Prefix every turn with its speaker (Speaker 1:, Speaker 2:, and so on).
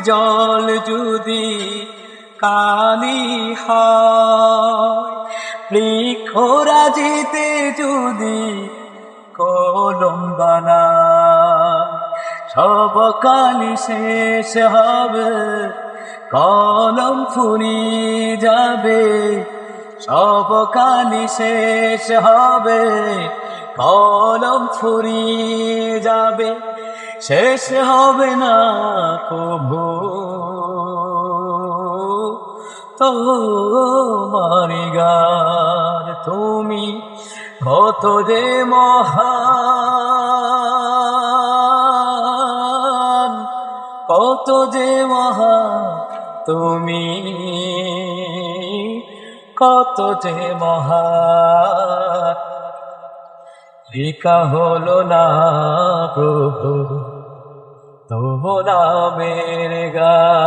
Speaker 1: জল যদি কালি হয়, বৃক্ষরাজিতে যদি কলম বানায়, সব কালি শেষ হবে, কলম ফুরিয়ে যাবে। সব কালি শেষ হবে, কলম ফুরিয়ে যাবে। শেষ হবে না কভু তোমার গান। তুমি কত যে মহান, কত যে মহান তুমি, কত যে মহান। লেখা হলো না প্রভু তোমার নামের গান।